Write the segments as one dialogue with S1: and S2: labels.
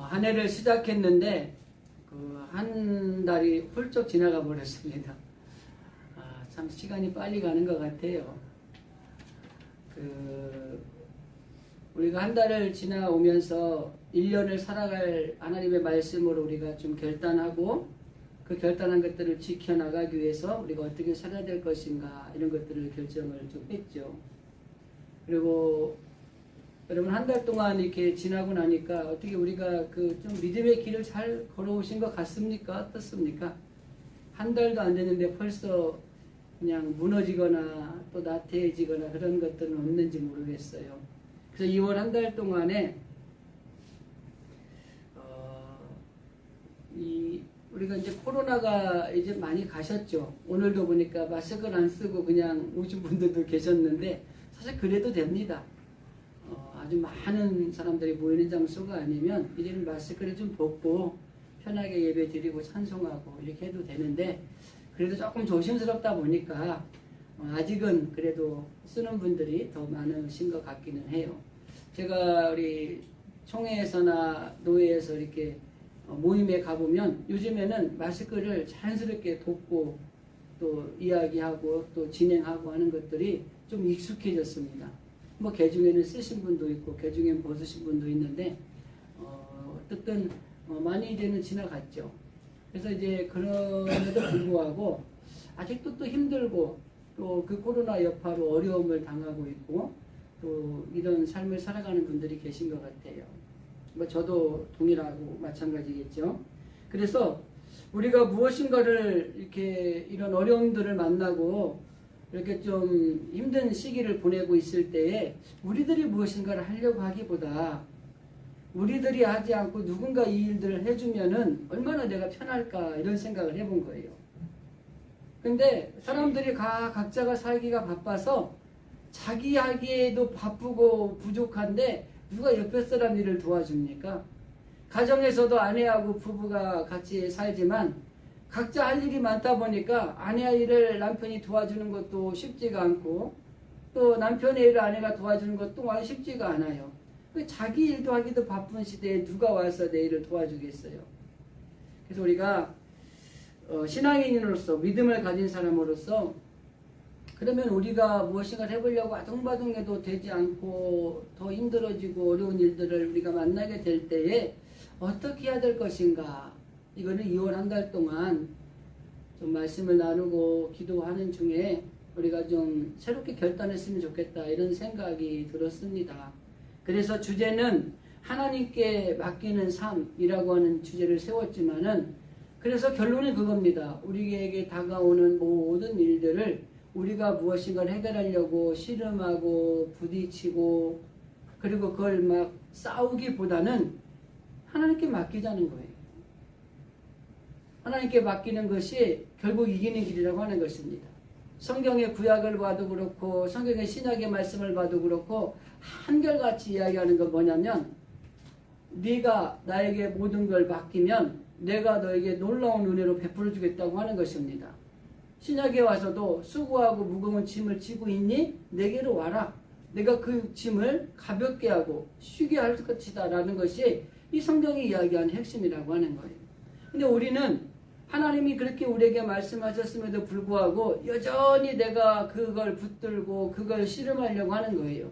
S1: 한 해를 시작했는데 그 한 달이 훌쩍 지나가 버렸습니다. 참 시간이 빨리 가는 것 같아요. 우리가 한 달을 지나오면서 1년을 살아갈 하나님의 말씀으로 우리가 좀 결단하고 그 결단한 것들을 지켜나가기 위해서 우리가 어떻게 살아야 될 것인가 이런 것들을 결정을 좀 했죠. 그리고 여러분 한 달 동안 이렇게 지나고 나니까 어떻게 우리가 그 좀 믿음의 길을 잘 걸어오신 것 같습니까? 어떻습니까? 한 달도 안 됐는데 벌써 그냥 무너지거나 또 나태해지거나 그런 것들은 없는지 모르겠어요. 그래서 2월 한 달 동안에 우리가 이제 코로나가 이제 많이 가셨죠. 오늘도 보니까 마스크를 안 쓰고 그냥 오신 분들도 계셨는데 사실 그래도 됩니다. 아주 많은 사람들이 모이는 장소가 아니면 이제는 마스크를 좀 벗고 편하게 예배 드리고 찬송하고 이렇게 해도 되는데 그래도 조금 조심스럽다 보니까 아직은 그래도 쓰는 분들이 더 많으신 것 같기는 해요. 제가 우리 총회에서나 노회에서 이렇게 모임에 가보면 요즘에는 마스크를 자연스럽게 돕고 또 이야기하고 또 진행하고 하는 것들이 좀 익숙해졌습니다. 뭐 개중에는 쓰신 분도 있고 개중에는 벗으신 분도 있는데 어쨌든 많이 이제는 지나갔죠. 그래서 이제 그럼에도 불구하고 아직도 또 힘들고 또 그 코로나 여파로 어려움을 당하고 있고 또 이런 삶을 살아가는 분들이 계신 것 같아요. 뭐 저도 동일하고 마찬가지겠죠. 그래서 우리가 무엇인가를 이렇게 이런 어려움들을 만나고 이렇게 좀 힘든 시기를 보내고 있을 때에 우리들이 무엇인가를 하려고 하기보다 우리들이 하지 않고 누군가 이 일들을 해주면은 얼마나 내가 편할까 이런 생각을 해본 거예요. 근데 사람들이 각자가 살기가 바빠서 자기 하기에도 바쁘고 부족한데 누가 옆에 사람 일을 도와줍니까? 가정에서도 아내하고 부부가 같이 살지만 각자 할 일이 많다 보니까 아내의 일을 남편이 도와주는 것도 쉽지가 않고 또 남편의 일을 아내가 도와주는 것도 쉽지가 않아요. 자기 일도 하기도 바쁜 시대에 누가 와서 내 일을 도와주겠어요. 그래서 우리가 신앙인으로서 믿음을 가진 사람으로서 그러면 우리가 무엇인가 해보려고 아둥바둥해도 되지 않고 더 힘들어지고 어려운 일들을 우리가 만나게 될 때에 어떻게 해야 될 것인가. 이거는 2월 한 달 동안 좀 말씀을 나누고 기도하는 중에 우리가 좀 새롭게 결단했으면 좋겠다 이런 생각이 들었습니다. 그래서 주제는 하나님께 맡기는 삶이라고 하는 주제를 세웠지만은 그래서 결론이 그겁니다. 우리에게 다가오는 모든 일들을 우리가 무엇인가를 해결하려고 씨름하고 부딪히고 그리고 그걸 막 싸우기보다는 하나님께 맡기자는 거예요. 하나님께 맡기는 것이 결국 이기는 길이라고 하는 것입니다. 성경의 구약을 봐도 그렇고 성경의 신약의 말씀을 봐도 그렇고 한결같이 이야기하는 건 뭐냐면 네가 나에게 모든 걸 맡기면 내가 너에게 놀라운 은혜로 베풀어 주겠다고 하는 것입니다. 신약에 와서도 수고하고 무거운 짐을 지고 있니? 내게로 와라. 내가 그 짐을 가볍게 하고 쉬게 할 것이다 라는 것이 이 성경이 이야기하는 핵심이라고 하는 거예요. 근데 우리는 하나님이 그렇게 우리에게 말씀하셨음에도 불구하고 여전히 내가 그걸 붙들고 그걸 씨름하려고 하는 거예요.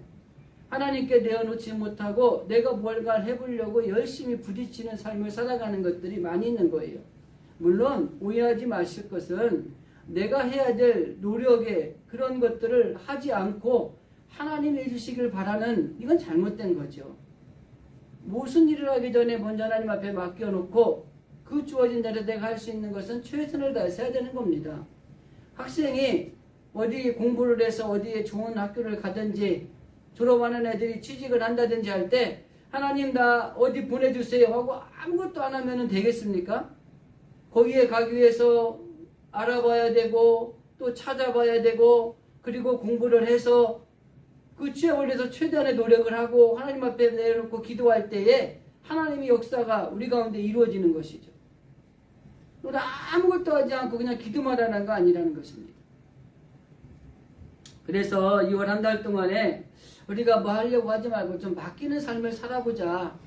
S1: 하나님께 내어놓지 못하고 내가 뭔가 해보려고 열심히 부딪히는 삶을 살아가는 것들이 많이 있는 거예요. 물론 오해하지 마실 것은 내가 해야 될 노력에 그런 것들을 하지 않고 하나님이 해주시길 바라는 이건 잘못된 거죠. 무슨 일을 하기 전에 먼저 하나님 앞에 맡겨놓고 그 주어진 대로 내가 할 수 있는 것은 최선을 다해서 해야 되는 겁니다. 학생이 어디 공부를 해서 어디에 좋은 학교를 가든지 졸업하는 애들이 취직을 한다든지 할 때 하나님 나 어디 보내주세요 하고 아무것도 안 하면 되겠습니까? 거기에 가기 위해서 알아봐야 되고 또 찾아봐야 되고 그리고 공부를 해서 그 취업을 해서 최대한의 노력을 하고 하나님 앞에 내놓고 기도할 때에 하나님의 역사가 우리 가운데 이루어지는 것이죠. 그러나 아무것도 하지 않고 그냥 기도만 하는 거 아니라는 것입니다. 그래서 2월 한 달 동안에 우리가 뭐 하려고 하지 말고 좀 맡기는 삶을 살아보자.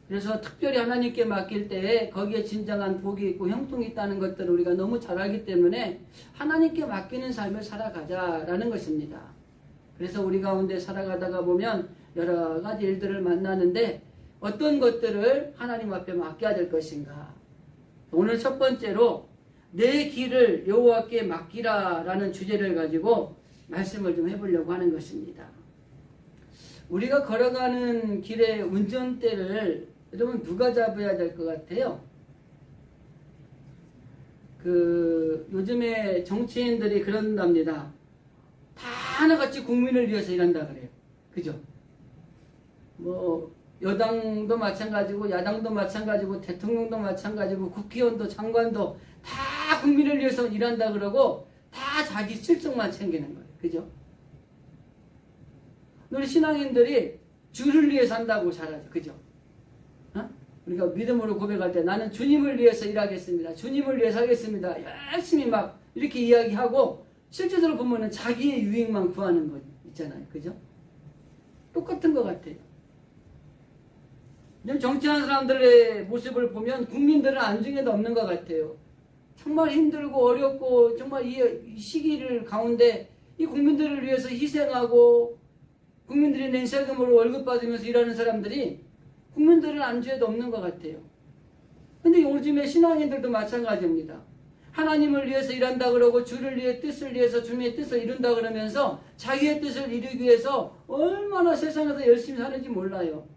S1: 그래서 특별히 하나님께 맡길 때에 거기에 진정한 복이 있고 형통이 있다는 것들을 우리가 너무 잘 알기 때문에 하나님께 맡기는 삶을 살아가자라는 것입니다. 그래서 우리 가운데 살아가다가 보면 여러 가지 일들을 만나는데 어떤 것들을 하나님 앞에 맡겨야 될 것인가. 오늘 첫 번째로 내 길을 여호와께 맡기라라는 주제를 가지고 말씀을 좀 해보려고 하는 것입니다. 우리가 걸어가는 길의 운전대를 여러분 누가 잡아야 될 것 같아요? 요즘에 정치인들이 그런답니다. 다 하나같이 국민을 위해서 일한다 그래요. 그죠? 뭐 여당도 마찬가지고 야당도 마찬가지고 대통령도 마찬가지고 국회의원도 장관도 다 국민을 위해서 일한다 그러고 다 자기 실속만 챙기는 거예요. 그죠? 우리 신앙인들이 주를 위해서 한다고 잘하죠. 그죠? 우리가 믿음으로 고백할 때 나는 주님을 위해서 일하겠습니다. 주님을 위해서 하겠습니다. 열심히 막 이렇게 이야기하고 실제적으로 보면은 자기의 유익만 구하는 거 있잖아요. 그죠? 똑같은 것 같아요. 정치하는 사람들의 모습을 보면 국민들은 안중에도 없는 것 같아요. 정말 힘들고 어렵고 정말 이 시기를 가운데 이 국민들을 위해서 희생하고 국민들이 낸 세금으로 월급 받으면서 일하는 사람들이 국민들은 안주에도 없는 것 같아요. 근데 요즘에 신앙인들도 마찬가지입니다. 하나님을 위해서 일한다 그러고 주를 위해 뜻을 위해서 주님의 뜻을 이룬다 그러면서 자기의 뜻을 이루기 위해서 얼마나 세상에서 열심히 사는지 몰라요.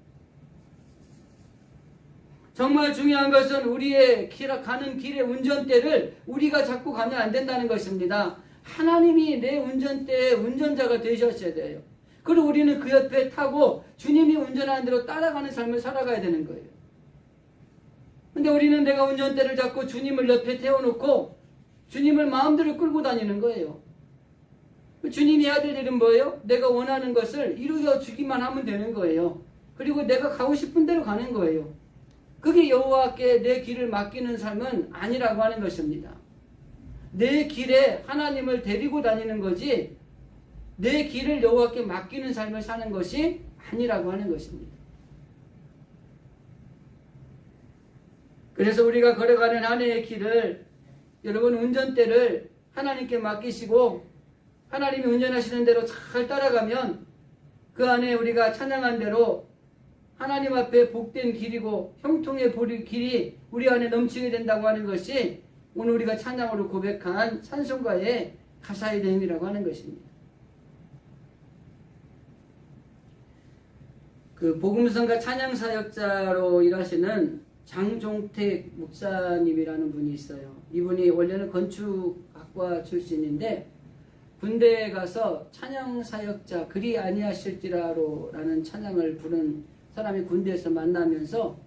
S1: 정말 중요한 것은 우리의 가는 길의 운전대를 우리가 잡고 가면 안 된다는 것입니다. 하나님이 내 운전대의 운전자가 되셨어야 돼요. 그리고 우리는 그 옆에 타고 주님이 운전하는 대로 따라가는 삶을 살아가야 되는 거예요. 근데 우리는 내가 운전대를 잡고 주님을 옆에 태워놓고 주님을 마음대로 끌고 다니는 거예요. 주님이 해야 될 일은 뭐예요? 내가 원하는 것을 이루어 주기만 하면 되는 거예요. 그리고 내가 가고 싶은 대로 가는 거예요. 그게 여호와께 내 길을 맡기는 삶은 아니라고 하는 것입니다. 내 길에 하나님을 데리고 다니는 거지 내 길을 여호와께 맡기는 삶을 사는 것이 아니라고 하는 것입니다. 그래서 우리가 걸어가는 한 해의 길을 여러분 운전대를 하나님께 맡기시고 하나님이 운전하시는 대로 잘 따라가면 그 안에 우리가 찬양한 대로 하나님 앞에 복된 길이고 형통의 길이 우리 안에 넘치게 된다고 하는 것이 오늘 우리가 찬양으로 고백한 찬송가의 가사의 내용이라고 하는 것입니다. 복음성가 찬양사역자로 일하시는 장종택 목사님이라는 분이 있어요. 이분이 원래는 건축학과 출신인데 군대에 가서 찬양사역자 그리 아니하실지라로라는 찬양을 부른 사람이 군대에서 만나면서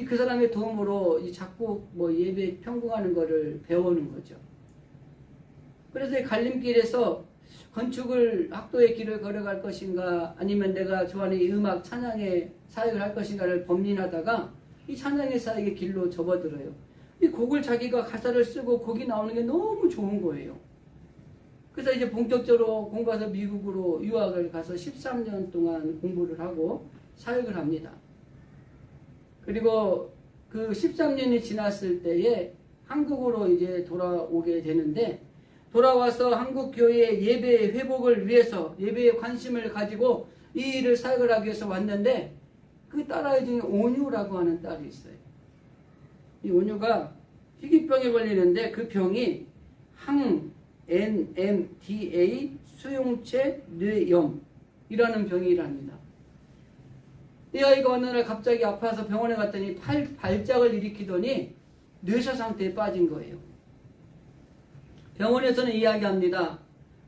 S1: 그 사람의 도움으로 이 작곡 예배 편곡하는 거를 배우는 거죠. 그래서 이 갈림길에서 건축을 학도의 길을 걸어갈 것인가 아니면 내가 좋아하는 이 음악 찬양의 사역을 할 것인가를 범민하다가 이 찬양의 사역의 길로 접어들어요. 이 곡을 자기가 가사를 쓰고 곡이 나오는 게 너무 좋은 거예요. 그래서 이제 본격적으로 공부해서 미국으로 유학을 가서 13년 동안 공부를 하고 사역을 합니다. 그리고 그 13년이 지났을 때에 한국으로 이제 돌아오게 되는데 돌아와서 한국 교회의 예배 회복을 위해서 예배에 관심을 가지고 이 일을 사역을 하기 위해서 왔는데 그 딸아이 중에 온유라고 하는 딸이 있어요. 이 온유가 희귀병에 걸리는데 그 병이 NMDA 수용체 뇌염이라는 병이랍니다. 이 아이가 어느 날 갑자기 아파서 병원에 갔더니 발작을 일으키더니 뇌사 상태에 빠진 거예요. 병원에서는 이야기합니다.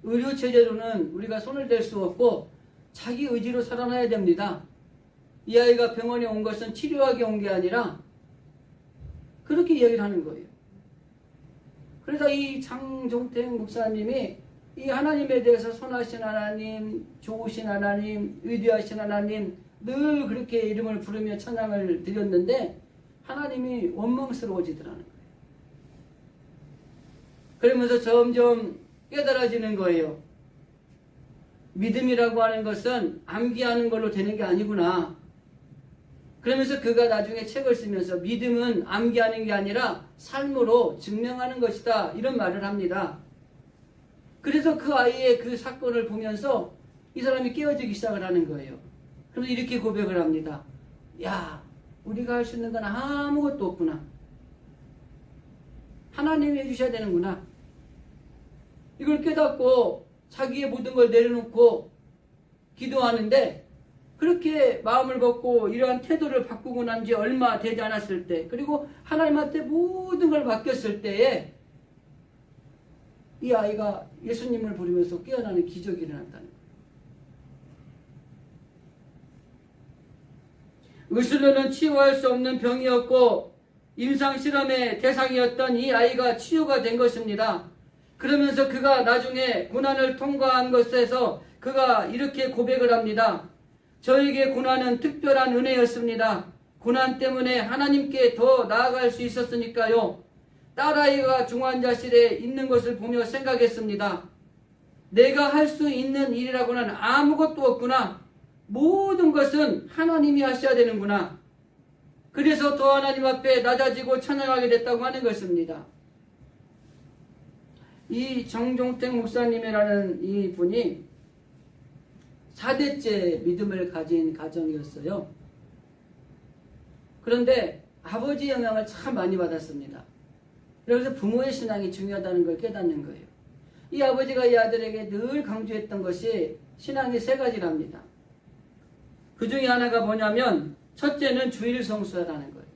S1: 의료체제로는 우리가 손을 댈 수 없고 자기 의지로 살아나야 됩니다. 이 아이가 병원에 온 것은 치료하기 온 게 아니라 그렇게 이야기를 하는 거예요. 그래서 이 장종택 목사님이 이 하나님에 대해서 선하신 하나님, 좋으신 하나님, 위대하신 하나님 늘 그렇게 이름을 부르며 찬양을 드렸는데 하나님이 원망스러워지더라는 거예요. 그러면서 점점 깨달아지는 거예요. 믿음이라고 하는 것은 암기하는 걸로 되는 게 아니구나. 그러면서 그가 나중에 책을 쓰면서 믿음은 암기하는 게 아니라 삶으로 증명하는 것이다, 이런 말을 합니다. 그래서 그 아이의 그 사건을 보면서 이 사람이 깨어지기 시작을 하는 거예요. 그래서 이렇게 고백을 합니다. 야, 우리가 할 수 있는 건 아무것도 없구나. 하나님이 해주셔야 되는구나. 이걸 깨닫고 자기의 모든 걸 내려놓고 기도하는데, 그렇게 마음을 먹고 이러한 태도를 바꾸고 난 지 얼마 되지 않았을 때, 그리고 하나님한테 모든 걸 맡겼을 때에 이 아이가 예수님을 부르면서 깨어나는 기적이 일어났다는 거예요. 의술로는 치유할 수 없는 병이었고 임상실험의 대상이었던 이 아이가 치유가 된 것입니다. 그러면서 그가 나중에 고난을 통과한 것에서 그가 이렇게 고백을 합니다. 저에게 고난은 특별한 은혜였습니다. 고난 때문에 하나님께 더 나아갈 수 있었으니까요. 딸아이가 중환자실에 있는 것을 보며 생각했습니다. 내가 할 수 있는 일이라고는 아무것도 없구나. 모든 것은 하나님이 하셔야 되는구나. 그래서 더 하나님 앞에 낮아지고 찬양하게 됐다고 하는 것입니다. 이 정종택 목사님이라는 이 분이 4대째 믿음을 가진 가정이었어요. 그런데 아버지 영향을 참 많이 받았습니다. 그래서 부모의 신앙이 중요하다는 걸 깨닫는 거예요. 이 아버지가 이 아들에게 늘 강조했던 것이 신앙이 3가지랍니다. 그 중에 하나가 뭐냐면 첫째는 주일 성수하라는 거예요.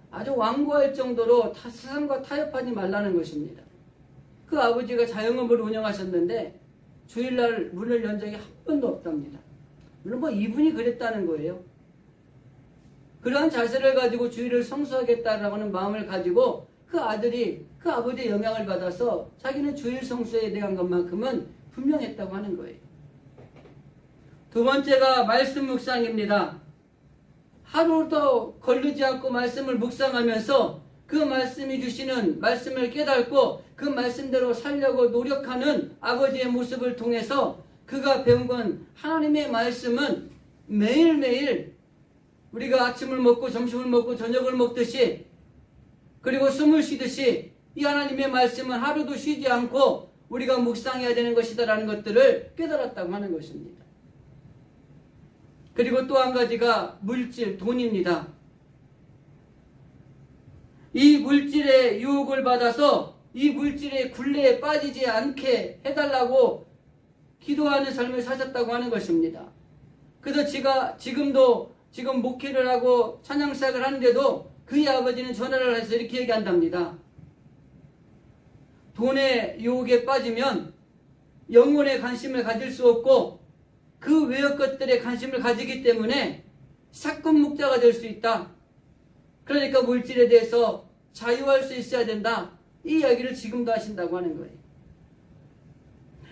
S1: 아주 완고할 정도로 세상과 타협하지 말라는 것입니다. 그 아버지가 자영업을 운영하셨는데 주일날 문을 연 적이 한 번도 없답니다. 물론 이분이 그랬다는 거예요. 그러한 자세를 가지고 주일을 성수하겠다라는 마음을 가지고 그 아들이 그 아버지의 영향을 받아서 자기는 주일 성수에 대한 것만큼은 분명했다고 하는 거예요. 두 번째가 말씀 묵상입니다. 하루도 걸르지 않고 말씀을 묵상하면서 그 말씀이 주시는 말씀을 깨닫고 그 말씀대로 살려고 노력하는 아버지의 모습을 통해서 그가 배운 건 하나님의 말씀은 매일매일 우리가 아침을 먹고 점심을 먹고 저녁을 먹듯이 그리고 숨을 쉬듯이 이 하나님의 말씀은 하루도 쉬지 않고 우리가 묵상해야 되는 것이다라는 것들을 깨달았다고 하는 것입니다. 그리고 또 한 가지가 물질, 돈입니다. 이 물질의 유혹을 받아서 이 물질의 굴레에 빠지지 않게 해달라고 기도하는 삶을 사셨다고 하는 것입니다. 그래서 지금 목회를 하고 찬양 시작을 하는데도 그의 아버지는 전화를 해서 이렇게 얘기한답니다. 돈의 유혹에 빠지면 영혼의 관심을 가질 수 없고 그 외의 것들에 관심을 가지기 때문에 사건 묵자가 될 수 있다. 그러니까 물질에 대해서 자유할 수 있어야 된다. 이 이야기를 지금도 하신다고 하는 거예요.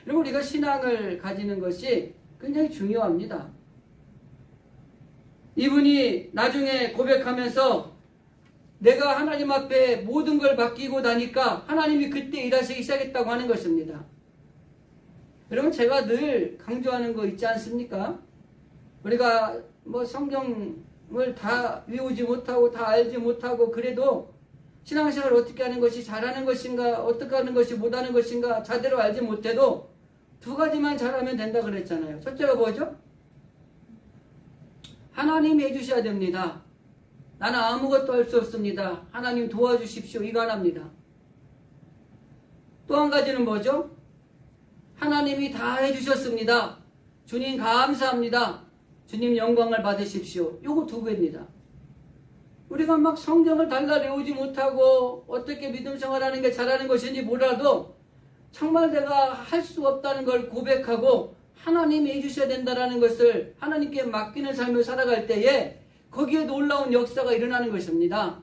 S1: 그리고 우리가 신앙을 가지는 것이 굉장히 중요합니다. 이분이 나중에 고백하면서 내가 하나님 앞에 모든 걸 맡기고 나니까 하나님이 그때 일하시기 시작했다고 하는 것입니다. 여러분, 제가 늘 강조하는 거 있지 않습니까? 우리가 성경을 다 외우지 못하고 다 알지 못하고 그래도 신앙생활을 어떻게 하는 것이 잘하는 것인가, 어떻게 하는 것이 못하는 것인가 제대로 알지 못해도 2가지만 잘하면 된다 그랬잖아요. 첫째가 뭐죠? 하나님이 해주셔야 됩니다. 나는 아무것도 할 수 없습니다. 하나님 도와주십시오. 이거 하나입니다. 또 한 가지는 뭐죠? 하나님이 다 해주셨습니다. 주님 감사합니다. 주님 영광을 받으십시오. 요거 2개입니다. 우리가 막 성경을 달라 외우지 못하고 어떻게 믿음 생활하는 게 잘하는 것인지 몰라도 정말 내가 할 수 없다는 걸 고백하고 하나님이 해주셔야 된다는 것을 하나님께 맡기는 삶을 살아갈 때에 거기에 놀라운 역사가 일어나는 것입니다.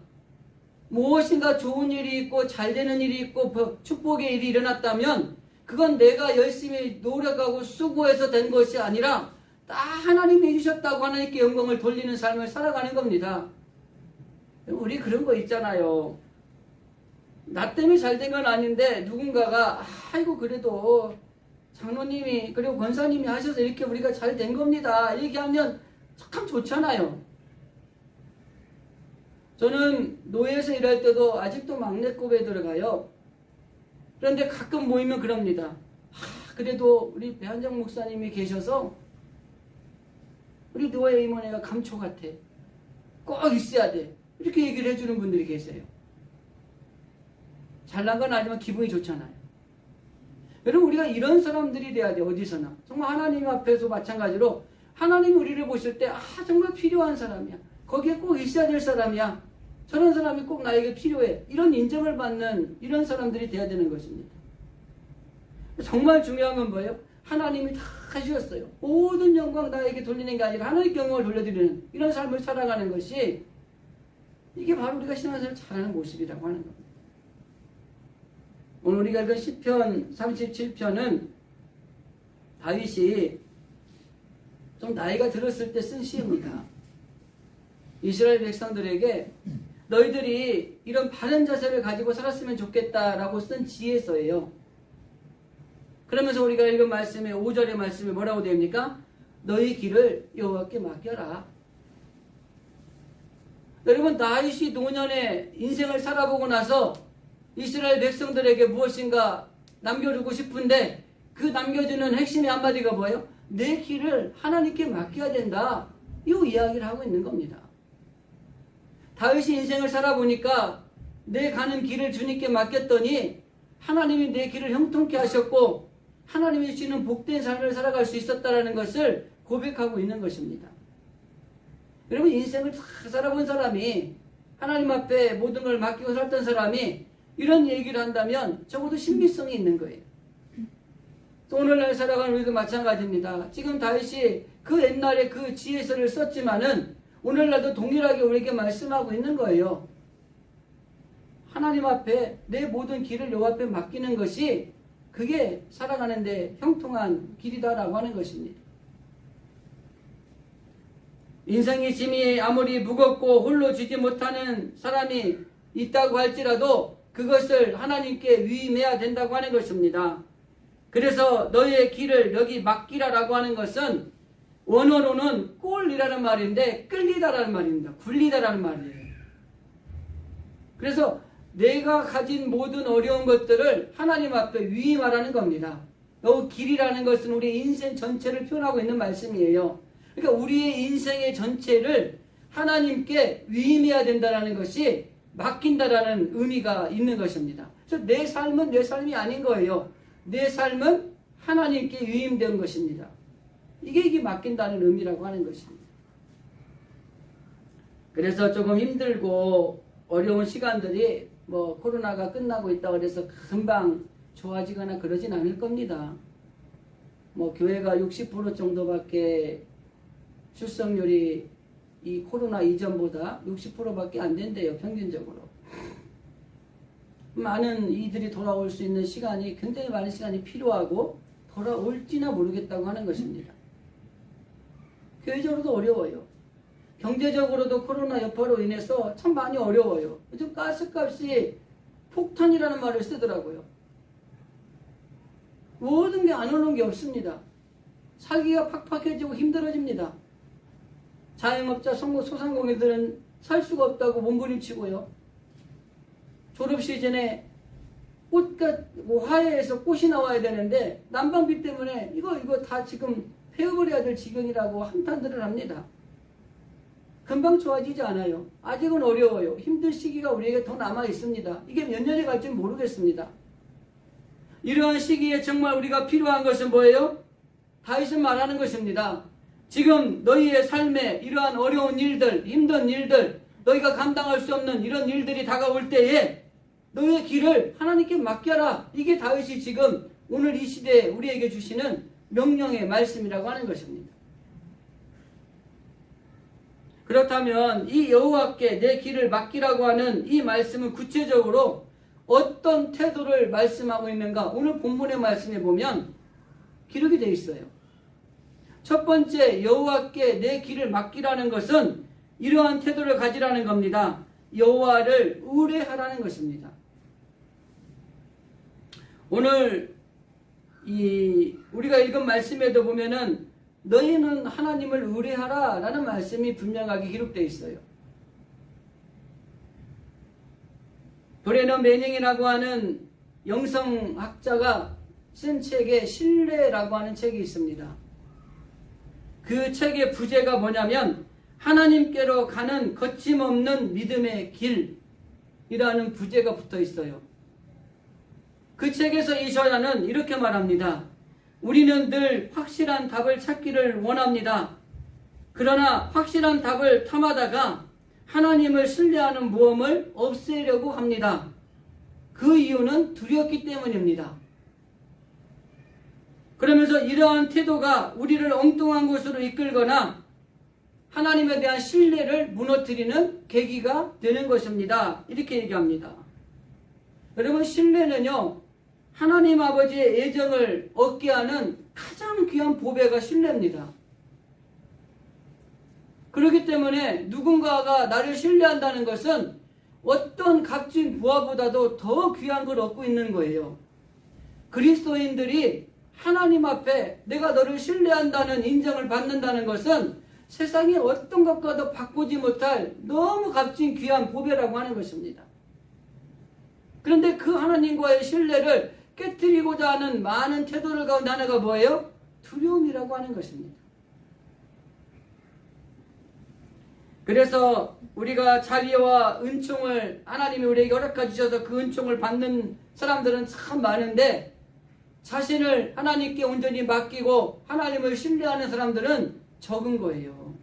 S1: 무엇인가 좋은 일이 있고 잘 되는 일이 있고 축복의 일이 일어났다면 그건 내가 열심히 노력하고 수고해서 된 것이 아니라 다 하나님이 해주셨다고 하나님께 영광을 돌리는 삶을 살아가는 겁니다. 우리 그런 거 있잖아요. 나 때문에 잘 된 건 아닌데 누군가가 아이고 그래도 장로님이 그리고 권사님이 하셔서 이렇게 우리가 잘 된 겁니다. 얘기하면 참 좋잖아요. 저는 노예에서 일할 때도 아직도 막내급에 들어가요. 그런데 가끔 모이면 그럽니다. 그래도 우리 배한정 목사님이 계셔서 우리 노예 임원회가 감초 같아. 꼭 있어야 돼. 이렇게 얘기를 해주는 분들이 계세요. 잘난 건 아니지만 기분이 좋잖아요. 여러분, 우리가 이런 사람들이 돼야 돼. 어디서나. 정말 하나님 앞에서 마찬가지로 하나님이 우리를 보실 때 정말 필요한 사람이야. 거기에 꼭 있어야 될 사람이야. 저런 사람이 꼭 나에게 필요해. 이런 인정을 받는 이런 사람들이 돼야 되는 것입니다. 정말 중요한 건 뭐예요? 하나님이 다 하셨어요. 모든 영광 나에게 돌리는 게 아니라 하나님께 영광을 돌려드리는 이런 삶을 살아가는 것이, 이게 바로 우리가 신앙생활을 잘하는 모습이라고 하는 겁니다. 오늘 우리가 읽은 시편 37편은 다윗이 좀 나이가 들었을 때 쓴 시입니다. 이스라엘 백성들에게 너희들이 이런 바른 자세를 가지고 살았으면 좋겠다라고 쓴 지혜서예요. 그러면서 우리가 읽은 말씀의 5절의 말씀이 뭐라고 됩니까? 너희 길을 여호와께 맡겨라. 여러분, 다윗이 노년의 인생을 살아보고 나서 이스라엘 백성들에게 무엇인가 남겨주고 싶은데, 그 남겨주는 핵심의 한마디가 뭐예요? 내 길을 하나님께 맡겨야 된다. 이 이야기를 하고 있는 겁니다. 다윗이 인생을 살아보니까 내 가는 길을 주님께 맡겼더니 하나님이 내 길을 형통케 하셨고 하나님이 주시는 복된 삶을 살아갈 수 있었다는 것을 고백하고 있는 것입니다. 여러분, 인생을 다 살아본 사람이, 하나님 앞에 모든 걸 맡기고 살던 사람이 이런 얘기를 한다면 적어도 신비성이 있는 거예요. 또 오늘날 살아가는 우리도 마찬가지입니다. 지금 다윗이 그 옛날에 그 지혜서를 썼지만은 오늘날도 동일하게 우리에게 말씀하고 있는 거예요. 하나님 앞에 내 모든 길을 여호와 앞에 맡기는 것이, 그게 살아가는데 형통한 길이다라고 하는 것입니다. 인생의 짐이 아무리 무겁고 홀로 쥐지 못하는 사람이 있다고 할지라도 그것을 하나님께 위임해야 된다고 하는 것입니다. 그래서 너의 길을 여기 맡기라라고 하는 것은 원어로는 꼴이라는 말인데 끌리다라는 말입니다. 굴리다라는 말이에요. 그래서 내가 가진 모든 어려운 것들을 하나님 앞에 위임하라는 겁니다. 이 길이라는 것은 우리 인생 전체를 표현하고 있는 말씀이에요. 그러니까 우리의 인생의 전체를 하나님께 위임해야 된다는 것이 맡긴다라는 의미가 있는 것입니다. 그래서 내 삶은 내 삶이 아닌 거예요. 내 삶은 하나님께 위임된 것입니다. 이게 맡긴다는 의미라고 하는 것입니다. 그래서 조금 힘들고 어려운 시간들이 코로나가 끝나고 있다 그래서 금방 좋아지거나 그러진 않을 겁니다. 교회가 60% 정도밖에 출석률이 이 코로나 이전보다 60%밖에 안 된대요, 평균적으로. 많은 이들이 돌아올 수 있는 시간이, 굉장히 많은 시간이 필요하고 돌아올지나 모르겠다고 하는 것입니다. 교회적으로도 어려워요. 경제적으로도 코로나 여파로 인해서 참 많이 어려워요. 요즘 가스값이 폭탄이라는 말을 쓰더라고요. 모든 게 안 오는 게 없습니다. 살기가 팍팍해지고 힘들어집니다. 자영업자, 소상공인들은 살 수가 없다고 몸부림치고요. 졸업 시즌에 화해에서 꽃이 나와야 되는데 난방비 때문에 이거 다 지금 폐업을 해야 될 지경이라고 한탄들을 합니다. 금방 좋아지지 않아요. 아직은 어려워요. 힘든 시기가 우리에게 더 남아 있습니다. 이게 몇 년이 갈지 모르겠습니다. 이러한 시기에 정말 우리가 필요한 것은 뭐예요? 다윗은 말하는 것입니다. 지금 너희의 삶에 이러한 어려운 일들, 힘든 일들, 너희가 감당할 수 없는 이런 일들이 다가올 때에 너희의 길을 하나님께 맡겨라. 이게 다윗이 지금 오늘 이 시대에 우리에게 주시는 명령의 말씀이라고 하는 것입니다. 그렇다면 이 여호와께 내 길을 맡기라고 하는 이 말씀은 구체적으로 어떤 태도를 말씀하고 있는가? 오늘 본문의 말씀에 보면 기록이 되어 있어요. 첫 번째, 여호와께 내 길을 맡기라는 것은 이러한 태도를 가지라는 겁니다. 여호와를 의뢰하라는 것입니다. 오늘 우리가 읽은 말씀에도 보면은 너희는 하나님을 의뢰하라 라는 말씀이 분명하게 기록되어 있어요. 브레너 매닝이라고 하는 영성학자가 쓴 책에 신뢰라고 하는 책이 있습니다. 그 책의 부제가 뭐냐면 하나님께로 가는 거침없는 믿음의 길이라는 부제가 붙어 있어요. 그 책에서 이 저자는 이렇게 말합니다. 우리는 늘 확실한 답을 찾기를 원합니다. 그러나 확실한 답을 탐하다가 하나님을 신뢰하는 모험을 없애려고 합니다. 그 이유는 두렵기 때문입니다. 그러면서 이러한 태도가 우리를 엉뚱한 곳으로 이끌거나 하나님에 대한 신뢰를 무너뜨리는 계기가 되는 것입니다. 이렇게 얘기합니다. 여러분, 신뢰는요, 하나님 아버지의 애정을 얻게 하는 가장 귀한 보배가 신뢰입니다. 그렇기 때문에 누군가가 나를 신뢰한다는 것은 어떤 값진 부하보다도 더 귀한 걸 얻고 있는 거예요. 그리스도인들이 하나님 앞에 내가 너를 신뢰한다는 인정을 받는다는 것은 세상에 어떤 것과도 바꾸지 못할 너무 값진 귀한 보배라고 하는 것입니다. 그런데 그 하나님과의 신뢰를 깨뜨리고자 하는 많은 태도를 가운데 하나가 뭐예요? 두려움이라고 하는 것입니다. 그래서 우리가 자비와 은총을 하나님이 우리에게 허락해 주셔서 그 은총을 받는 사람들은 참 많은데 자신을 하나님께 온전히 맡기고 하나님을 신뢰하는 사람들은 적은 거예요.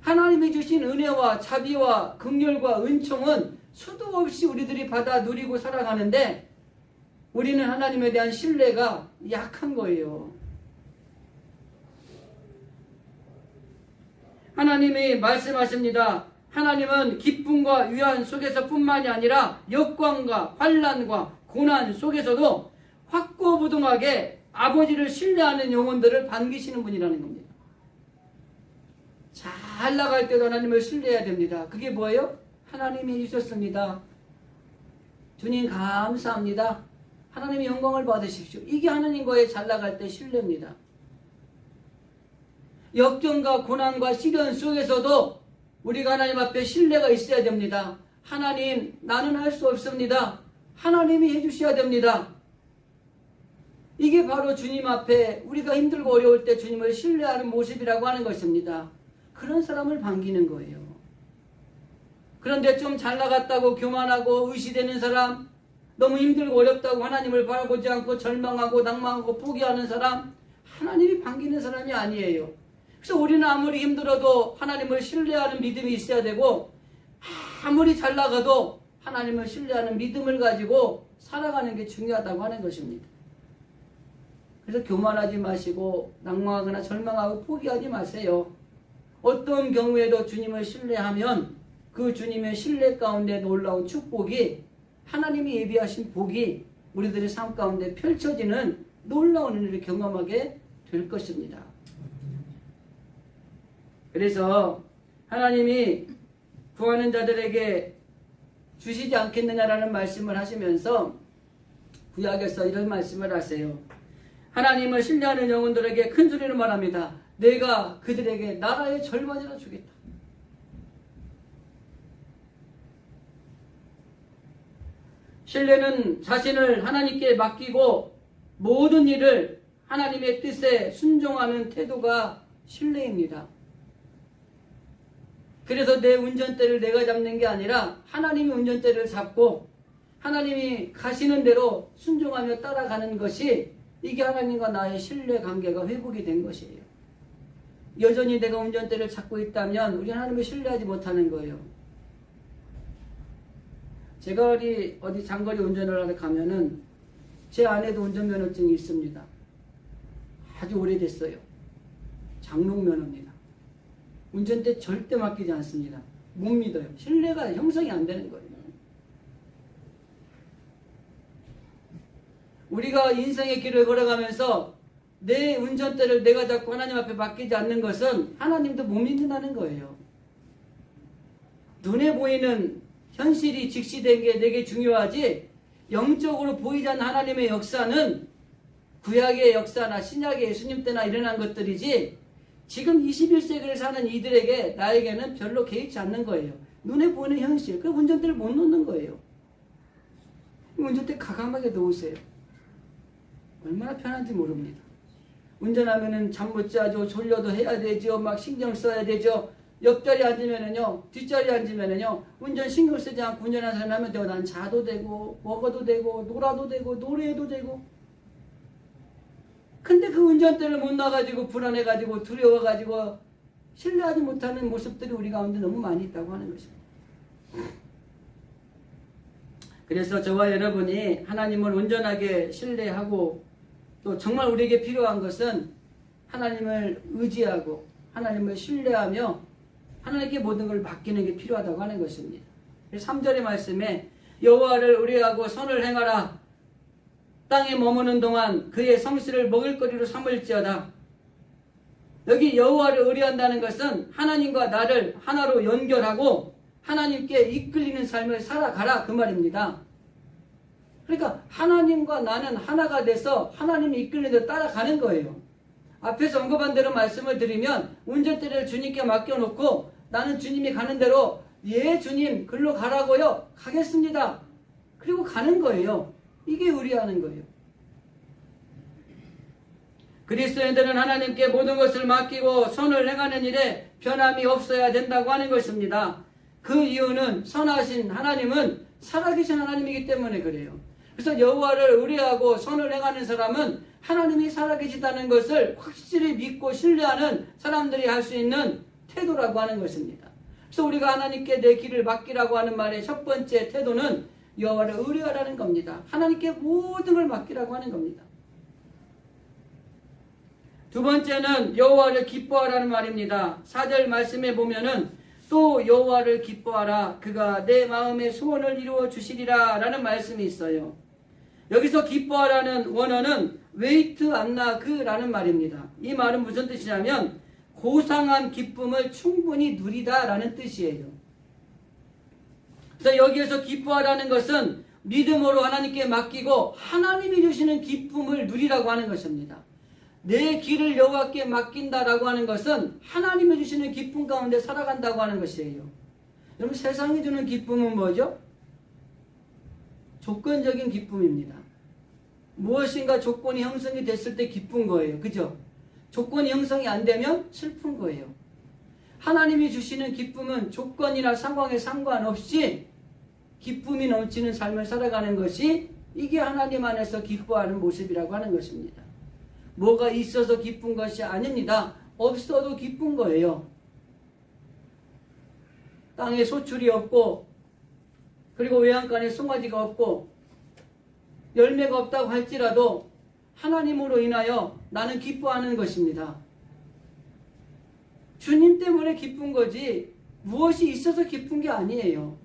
S1: 하나님이 주신 은혜와 자비와 긍휼과 은총은 수도 없이 우리들이 받아 누리고 살아가는데 우리는 하나님에 대한 신뢰가 약한 거예요. 하나님이 말씀하십니다. 하나님은 기쁨과 위안 속에서 뿐만이 아니라 역광과 환난과 고난 속에서도 확고부동하게 아버지를 신뢰하는 영혼들을 반기시는 분이라는 겁니다. 잘 나갈 때도 하나님을 신뢰해야 됩니다. 그게 뭐예요? 하나님이 주셨습니다. 주님 감사합니다. 하나님의 영광을 받으십시오. 이게 하나님과의 잘 나갈 때 신뢰입니다. 역경과 고난과 시련 속에서도 우리가 하나님 앞에 신뢰가 있어야 됩니다. 하나님, 나는 할 수 없습니다. 하나님이 해주셔야 됩니다. 이게 바로 주님 앞에 우리가 힘들고 어려울 때 주님을 신뢰하는 모습이라고 하는 것입니다. 그런 사람을 반기는 거예요. 그런데 좀 잘 나갔다고 교만하고 의시되는 사람, 너무 힘들고 어렵다고 하나님을 바라보지 않고 절망하고 낭망하고 포기하는 사람, 하나님이 반기는 사람이 아니에요. 그래서 우리는 아무리 힘들어도 하나님을 신뢰하는 믿음이 있어야 되고 아무리 잘 나가도 하나님을 신뢰하는 믿음을 가지고 살아가는 게 중요하다고 하는 것입니다. 그래서 교만하지 마시고 낭망하거나 절망하고 포기하지 마세요. 어떤 경우에도 주님을 신뢰하면 그 주님의 신뢰 가운데 놀라운 축복이 하나님이 예비하신 복이 우리들의 삶 가운데 펼쳐지는 놀라운 은혜를 경험하게 될 것입니다. 그래서 하나님이 구하는 자들에게 주시지 않겠느냐라는 말씀을 하시면서 구약에서 이런 말씀을 하세요. 하나님을 신뢰하는 영혼들에게 큰 소리로 말합니다. 내가 그들에게 나라의 절반이나 주겠다. 신뢰는 자신을 하나님께 맡기고 모든 일을 하나님의 뜻에 순종하는 태도가 신뢰입니다. 그래서 내 운전대를 내가 잡는 게 아니라 하나님이 운전대를 잡고 하나님이 가시는 대로 순종하며 따라가는 것이 이게 하나님과 나의 신뢰 관계가 회복이 된 것이에요. 여전히 내가 운전대를 잡고 있다면 우리 하나님을 신뢰하지 못하는 거예요. 제가 어디 장거리 운전을 하러 가면은 제 아내도 운전면허증이 있습니다. 아주 오래됐어요. 장롱면허입니다. 운전대 절대 맡기지 않습니다. 못 믿어요. 신뢰가 형성이 안 되는 거예요. 우리가 인생의 길을 걸어가면서 내 운전대를 내가 잡고 하나님 앞에 맡기지 않는 것은 하나님도 못 믿는다는 거예요. 눈에 보이는 현실이 직시된 게 내게 중요하지 영적으로 보이지 않는 하나님의 역사는 구약의 역사나 신약의 예수님 때나 일어난 것들이지 지금 21세기를 사는 이들에게 나에게는 별로 개의치 않는 거예요. 눈에 보이는 현실. 그 운전대를 못 놓는 거예요. 운전대 가감하게 놓으세요. 얼마나 편한지 모릅니다. 운전하면은 잠 못 자죠. 졸려도 해야 되죠. 막 신경 써야 되죠. 옆자리에 앉으면은요, 뒷자리에 앉으면은요, 운전 신경 쓰지 않고 운전하는 사람 하면 되고, 난 자도 되고, 먹어도 되고, 놀아도 되고, 노래해도 되고. 근데 그 운전대를 못 놔가지고, 불안해가지고, 두려워가지고, 신뢰하지 못하는 모습들이 우리 가운데 너무 많이 있다고 하는 것입니다. 그래서 저와 여러분이 하나님을 온전하게 신뢰하고, 또 정말 우리에게 필요한 것은 하나님을 의지하고, 하나님을 신뢰하며, 하나님께 모든 걸 맡기는 게 필요하다고 하는 것입니다. 3절의 말씀에 여호와를 의뢰하고 선을 행하라. 땅에 머무는 동안 그의 성실을 먹을거리로 삼을지어다. 여기 여호와를 의뢰한다는 것은 하나님과 나를 하나로 연결하고 하나님께 이끌리는 삶을 살아가라 그 말입니다. 그러니까 하나님과 나는 하나가 돼서 하나님이 이끌리는 대로 따라가는 거예요. 앞에서 언급한 대로 말씀을 드리면 운전대를 주님께 맡겨놓고 나는 주님이 가는 대로 예 주님 글로 가라고요. 가겠습니다. 그리고 가는 거예요. 이게 의뢰하는 거예요. 그리스도인들은 하나님께 모든 것을 맡기고 선을 행하는 일에 변함이 없어야 된다고 하는 것입니다. 그 이유는 선하신 하나님은 살아계신 하나님이기 때문에 그래요. 그래서 여호와를 의뢰하고 선을 행하는 사람은 하나님이 살아계시다는 것을 확실히 믿고 신뢰하는 사람들이 할 수 있는 태도라고 하는 것입니다. 그래서 우리가 하나님께 내 길을 맡기라고 하는 말의 첫 번째 태도는 여호와를 의뢰하라는 겁니다. 하나님께 모든 걸 맡기라고 하는 겁니다. 두 번째는 여호와를 기뻐하라는 말입니다. 4절 말씀에 보면은 또 여호와를 기뻐하라. 그가 내 마음의 소원을 이루어 주시리라 라는 말씀이 있어요. 여기서 기뻐하라는 원어는 웨이트 안나그라는 말입니다. 이 말은 무슨 뜻이냐면 고상한 기쁨을 충분히 누리다 라는 뜻이에요. 그래서 여기에서 기뻐하라는 것은 믿음으로 하나님께 맡기고 하나님이 주시는 기쁨을 누리라고 하는 것입니다. 내 길을 여호와께 맡긴다라고 하는 것은 하나님이 주시는 기쁨 가운데 살아간다고 하는 것이에요. 여러분 세상이 주는 기쁨은 뭐죠? 조건적인 기쁨입니다. 무엇인가 조건이 형성이 됐을 때 기쁜 거예요. 그죠? 조건이 형성이 안 되면 슬픈 거예요. 하나님이 주시는 기쁨은 조건이나 상황에 상관없이 기쁨이 넘치는 삶을 살아가는 것이 이게 하나님 안에서 기뻐하는 모습이라고 하는 것입니다. 뭐가 있어서 기쁜 것이 아닙니다. 없어도 기쁜 거예요. 땅에 소출이 없고 그리고 외양간에 송아지가 없고 열매가 없다고 할지라도 하나님으로 인하여 나는 기뻐하는 것입니다. 주님 때문에 기쁜 거지 무엇이 있어서 기쁜 게 아니에요.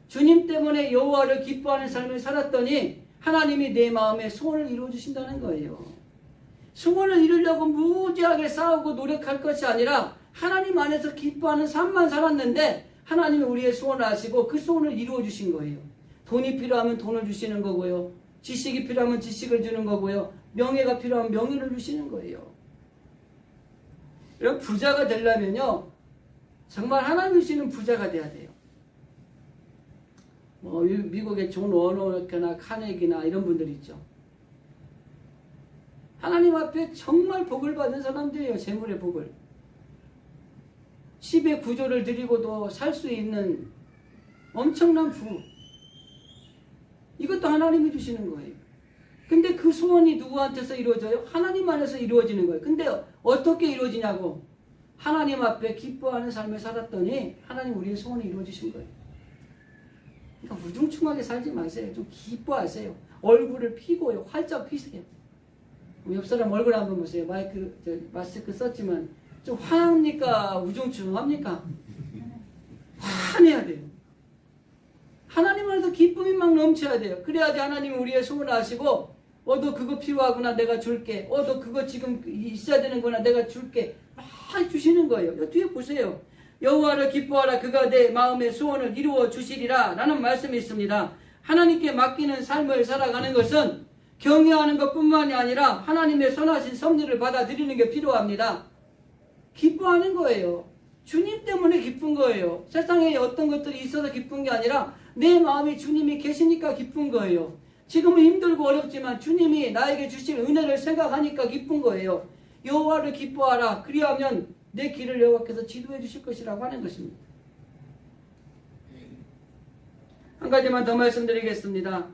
S1: 주님 때문에 여호와를 기뻐하는 삶을 살았더니 하나님이 내 마음에 소원을 이루어 주신다는 거예요. 소원을 이루려고 무지하게 싸우고 노력할 것이 아니라 하나님 안에서 기뻐하는 삶만 살았는데 하나님이 우리의 소원을 아시고 그 소원을 이루어 주신 거예요. 돈이 필요하면 돈을 주시는 거고요. 지식이 필요하면 지식을 주는 거고요. 명예가 필요하면 명예를 주시는 거예요. 여러분 부자가 되려면요. 정말 하나님 주시는 부자가 돼야 돼요. 미국의 존 워너나 카네기나 이런 분들 있죠. 하나님 앞에 정말 복을 받은 사람들이에요. 재물의 복을. 10의 구조를 드리고도 살 수 있는 엄청난 부. 이것도 하나님이 주시는 거예요. 근데 그 소원이 누구한테서 이루어져요? 하나님 안에서 이루어지는 거예요. 근데 어떻게 이루어지냐고? 하나님 앞에 기뻐하는 삶을 살았더니 하나님 우리의 소원이 이루어지신 거예요. 그러니까 우중충하게 살지 마세요. 좀 기뻐하세요. 얼굴을 피고요. 활짝 피세요. 옆 사람 얼굴 한번 보세요. 마스크 썼지만 좀 화납니까? 우중충합니까? 화내야 돼요. 하나님 안에서 기쁨이 막 넘쳐야 돼요. 그래야지 하나님이 우리의 소원을 아시고 너 그거 필요하구나 내가 줄게. 너 그거 지금 있어야 되는구나 내가 줄게. 막 주시는 거예요. 뒤에 보세요. 여호와를 기뻐하라. 그가 내 마음의 소원을 이루어 주시리라 라는 말씀이 있습니다. 하나님께 맡기는 삶을 살아가는 것은 경외하는 것뿐만이 아니라 하나님의 선하신 섭리를 받아들이는 게 필요합니다. 기뻐하는 거예요. 주님 때문에 기쁜 거예요. 세상에 어떤 것들이 있어서 기쁜 게 아니라 내 마음에 주님이 계시니까 기쁜 거예요. 지금은 힘들고 어렵지만 주님이 나에게 주실 은혜를 생각하니까 기쁜 거예요. 여호와를 기뻐하라. 그리하면 내 길을 여호와께서 지도해 주실 것이라고 하는 것입니다. 한 가지만 더 말씀드리겠습니다.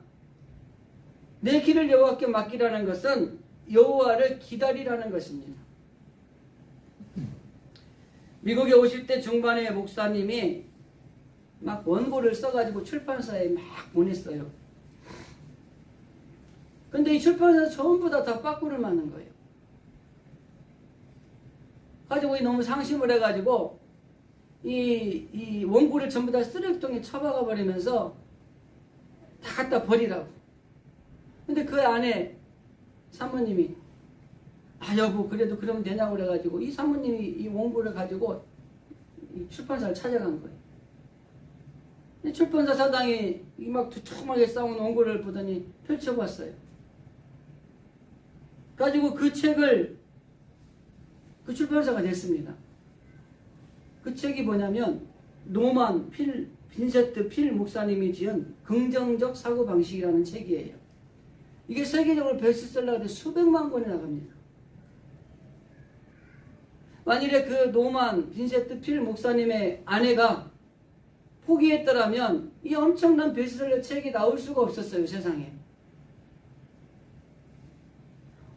S1: 내 길을 여호와께 맡기라는 것은 여호와를 기다리라는 것입니다. 미국에 오실 때 중반에 목사님이 막 원고를 써가지고 출판사에 막 보냈어요. 근데 이 출판사 전부 다 빠꾸를 맞는 거예요. 가지고 너무 상심을 해가지고 이 원고를 전부 다 쓰레기통에 처박아 버리면서 다 갖다 버리라고. 근데 그 안에 사모님이 여보 그래도 그러면 되냐고 그래가지고 이 사모님이 이 원고를 가지고 이 출판사를 찾아간 거예요. 근데 출판사 사장이 이 막 두툼하게 싸운 원고를 보더니 펼쳐봤어요. 가지고 그 책을 그 출판사가 냈습니다. 그 책이 뭐냐면 노만 빈세트 필 목사님이 지은 긍정적 사고방식이라는 책이에요. 이게 세계적으로 베스트셀러가 돼 수백만 권이 나갑니다. 만일에 그 노만 빈세트 필 목사님의 아내가 포기했더라면 이 엄청난 베스트셀러 책이 나올 수가 없었어요, 세상에.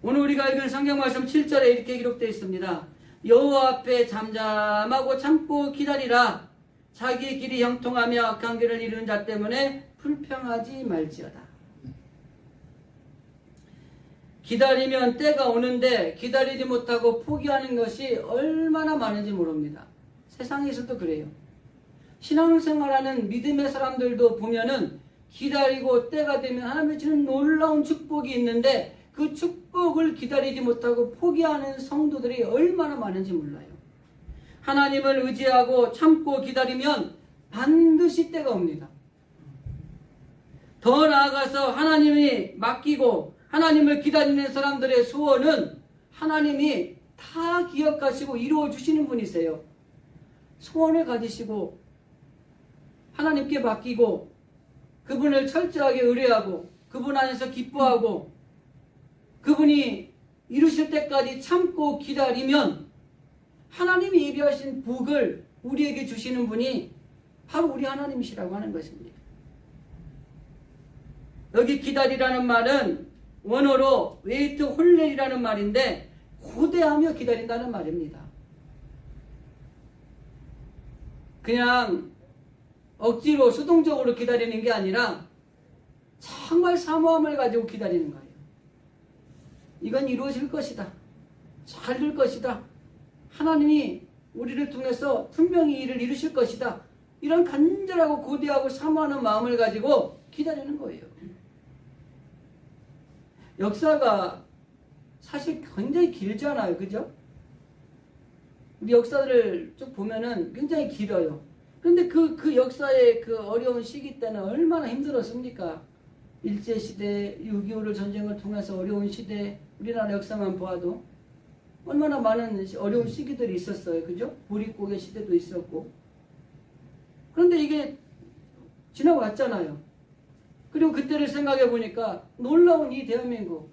S1: 오늘 우리가 읽은 성경 말씀 7절에 이렇게 기록되어 있습니다. 여호와 앞에 잠잠하고 참고 기다리라. 자기의 길이 형통하며 악한 길을 이루는 자 때문에 불평하지 말지어다. 기다리면 때가 오는데 기다리지 못하고 포기하는 것이 얼마나 많은지 모릅니다. 세상에서도 그래요. 신앙생활하는 믿음의 사람들도 보면은 기다리고 때가 되면 하나님의 주는 놀라운 축복이 있는데 그 축복을 기다리지 못하고 포기하는 성도들이 얼마나 많은지 몰라요. 하나님을 의지하고 참고 기다리면 반드시 때가 옵니다. 더 나아가서 하나님이 맡기고 하나님을 기다리는 사람들의 소원은 하나님이 다 기억하시고 이루어 주시는 분이세요. 소원을 가지시고 하나님께 맡기고 그분을 철저하게 의뢰하고 그분 안에서 기뻐하고 그분이 이루실 때까지 참고 기다리면 하나님이 예비하신 복을 우리에게 주시는 분이 바로 우리 하나님이시라고 하는 것입니다. 여기 기다리라는 말은 원어로 웨이트 홀렐이라는 말인데 고대하며 기다린다는 말입니다. 그냥 억지로 수동적으로 기다리는 게 아니라 정말 사모함을 가지고 기다리는 거예요. 이건 이루어질 것이다. 잘 될 것이다. 하나님이 우리를 통해서 분명히 일을 이루실 것이다. 이런 간절하고 고대하고 사모하는 마음을 가지고 기다리는 거예요. 역사가 사실 굉장히 길잖아요. 그죠? 우리 역사를 쭉 보면은 굉장히 길어요. 그런데 그 역사의 그 어려운 시기 때는 얼마나 힘들었습니까? 일제시대, 6.25를 전쟁을 통해서 어려운 시대, 우리나라 역사만 보아도 얼마나 많은 어려운 시기들이 있었어요. 그죠? 보릿고개 시대도 있었고. 그런데 이게 지나왔잖아요. 그리고 그때를 생각해 보니까 놀라운 이 대한민국.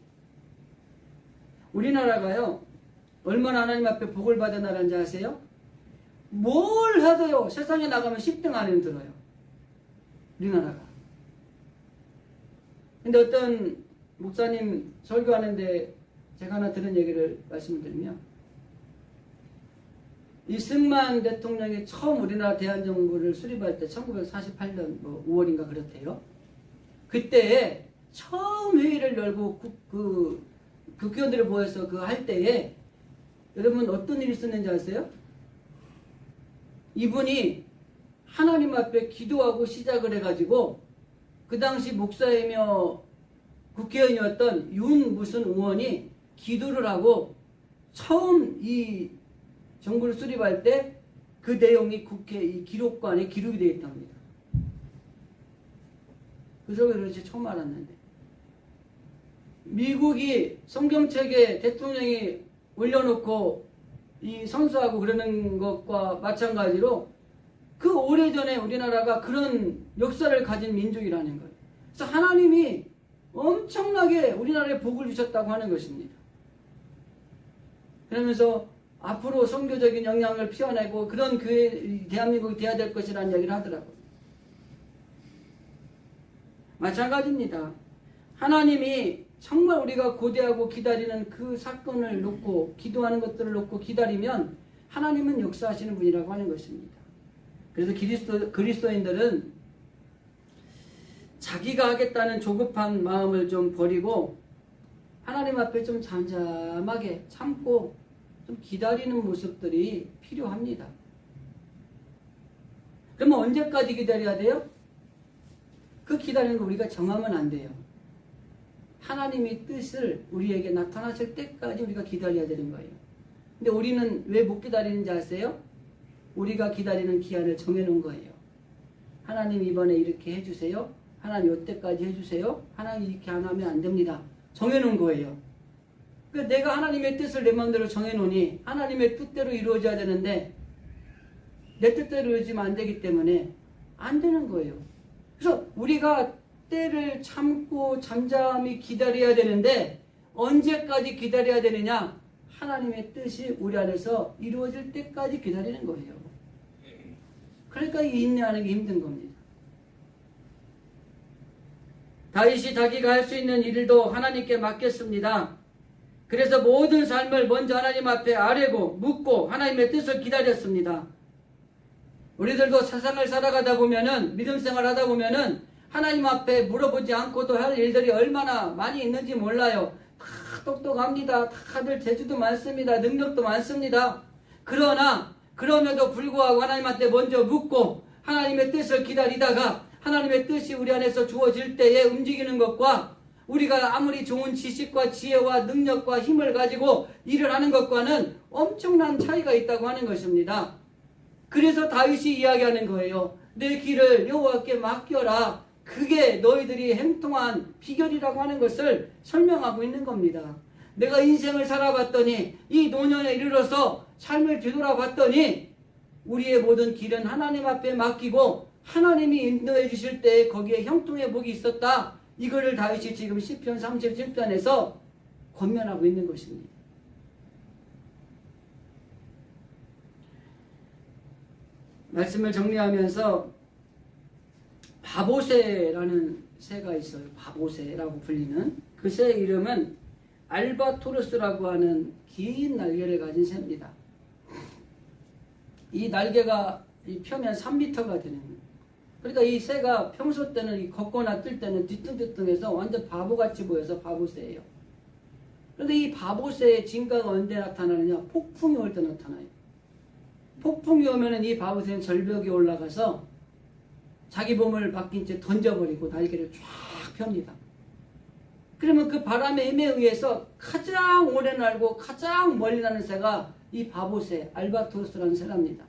S1: 우리나라가요, 얼마나 하나님 앞에 복을 받은 나라인지 아세요? 뭘 해도요, 세상에 나가면 10등 안에 들어요. 우리나라가. 근데 어떤 목사님 설교하는데 제가 하나 들은 얘기를 말씀드리면, 이승만 대통령이 처음 우리나라 대한정부를 수립할 때 1948년 5월인가 그렇대요. 그때에 처음 회의를 열고 국회의원들을 모여서 할 때에 여러분 어떤 일이 있었는지 아세요? 이분이 하나님 앞에 기도하고 시작을 해가지고 그 당시 목사이며 국회의원이었던 윤 무슨 의원이 기도를 하고 처음 이 정부를 수립할 때 그 내용이 국회 이 기록관에 기록이 되어 있답니다. 그래서 그런지 처음 알았는데 미국이 성경책에 대통령이 올려놓고 이 선서하고 그러는 것과 마찬가지로 그 오래전에 우리나라가 그런 역사를 가진 민족이라는 거예요. 그래서 하나님이 엄청나게 우리나라에 복을 주셨다고 하는 것입니다. 그러면서 앞으로 선교적인 영향을 피워내고 그런 교회, 대한민국이 돼야 될 것이라는 얘기를 하더라고요. 마찬가지입니다. 하나님이 정말 우리가 고대하고 기다리는 그 사건을 놓고 기도하는 것들을 놓고 기다리면 하나님은 역사하시는 분이라고 하는 것입니다. 그래서 그리스도인들은 자기가 하겠다는 조급한 마음을 좀 버리고 하나님 앞에 좀 잠잠하게 참고 좀 기다리는 모습들이 필요합니다. 그러면 언제까지 기다려야 돼요? 그 기다리는 거 우리가 정하면 안 돼요. 하나님의 뜻을 우리에게 나타나실 때까지 우리가 기다려야 되는 거예요. 근데 우리는 왜 못 기다리는지 아세요? 우리가 기다리는 기한을 정해놓은 거예요. 하나님 이번에 이렇게 해주세요. 하나님 이때까지 해주세요. 하나님 이렇게 안 하면 안 됩니다. 정해놓은 거예요. 그러니까 내가 하나님의 뜻을 내 마음대로 정해놓으니 하나님의 뜻대로 이루어져야 되는데 내 뜻대로 이루어지면 안 되기 때문에 안 되는 거예요. 그래서 우리가 때를 참고 잠잠히 기다려야 되는데 언제까지 기다려야 되느냐? 하나님의 뜻이 우리 안에서 이루어질 때까지 기다리는 거예요. 그러니까 인내하는 게 힘든 겁니다. 다윗이 자기가 할 수 있는 일도 하나님께 맡겼습니다. 그래서 모든 삶을 먼저 하나님 앞에 아뢰고 묻고 하나님의 뜻을 기다렸습니다. 우리들도 세상을 살아가다 보면은 믿음 생활 하다 보면은 하나님 앞에 물어보지 않고도 할 일들이 얼마나 많이 있는지 몰라요. 다 똑똑합니다. 다들 재주도 많습니다. 능력도 많습니다. 그러나 그럼에도 불구하고 하나님한테 먼저 묻고 하나님의 뜻을 기다리다가 하나님의 뜻이 우리 안에서 주어질 때에 움직이는 것과 우리가 아무리 좋은 지식과 지혜와 능력과 힘을 가지고 일을 하는 것과는 엄청난 차이가 있다고 하는 것입니다. 그래서 다윗이 이야기하는 거예요. 내 길을 여호와께 맡겨라. 그게 너희들이 행통한 비결이라고 하는 것을 설명하고 있는 겁니다. 내가 인생을 살아봤더니 이 노년에 이르러서 삶을 뒤돌아봤더니 우리의 모든 길은 하나님 앞에 맡기고 하나님이 인도해 주실 때에 거기에 형통의 복이 있었다. 이거를 다윗이 지금 시편 37편에서 권면하고 있는 것입니다. 말씀을 정리하면서 바보새라는 새가 있어요. 바보새라고 불리는 그 새의 이름은 알바토르스라고 하는 긴 날개를 가진 새입니다. 이 날개가 펴면 3m가 되는 거예요. 그러니까 이 새가 평소 때는 걷거나 뜰 때는 뒤뚱뒤뚱해서 완전 바보같이 보여서 바보새예요. 그런데 이 바보새의 진가가 언제 나타나느냐? 폭풍이 올 때 나타나요. 폭풍이 오면은 이 바보새는 절벽에 올라가서 자기 몸을 맡긴 채 던져버리고 날개를 쫙 펴니다. 그러면 그 바람의 힘에 의해서 가장 오래 날고 가장 멀리 나는 새가 이 바보새, 알바토르스라는 새랍니다.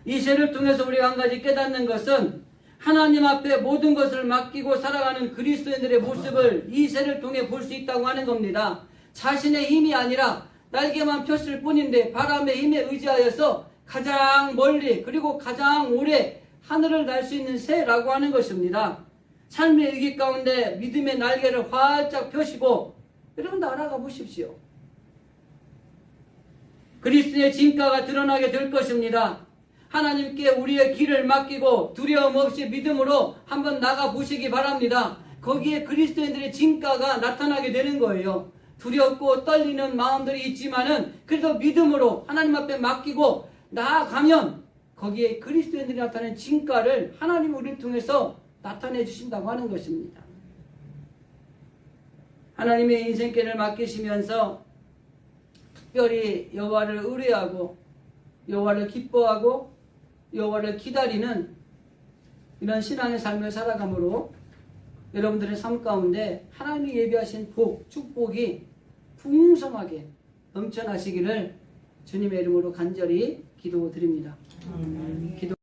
S1: 이 새를 통해서 우리가 한 가지 깨닫는 것은 하나님 앞에 모든 것을 맡기고 살아가는 그리스도인들의 모습을 이 새를 통해 볼 수 있다고 하는 겁니다. 자신의 힘이 아니라 날개만 폈을 뿐인데 바람의 힘에 의지하여서 가장 멀리 그리고 가장 오래 하늘을 날 수 있는 새라고 하는 것입니다. 삶의 위기 가운데 믿음의 날개를 활짝 펴시고 여러분 날아가 보십시오. 그리스도의 진가가 드러나게 될 것입니다. 하나님께 우리의 길을 맡기고 두려움 없이 믿음으로 한번 나가 보시기 바랍니다. 거기에 그리스도인들의 진가가 나타나게 되는 거예요. 두렵고 떨리는 마음들이 있지만은 그래도 믿음으로 하나님 앞에 맡기고 나아가면 거기에 그리스도인들이 나타낸 진가를 하나님 우리를 통해서 나타내 주신다고 하는 것입니다. 하나님의 인생길을 맡기시면서 특별히 여호와를 의뢰하고 여호와를 기뻐하고 여호와를 기다리는 이런 신앙의 삶을 살아감으로 여러분들의 삶 가운데 하나님이 예비하신 복, 축복이 풍성하게 넘쳐나시기를 주님의 이름으로 간절히 기도드립니다. 기도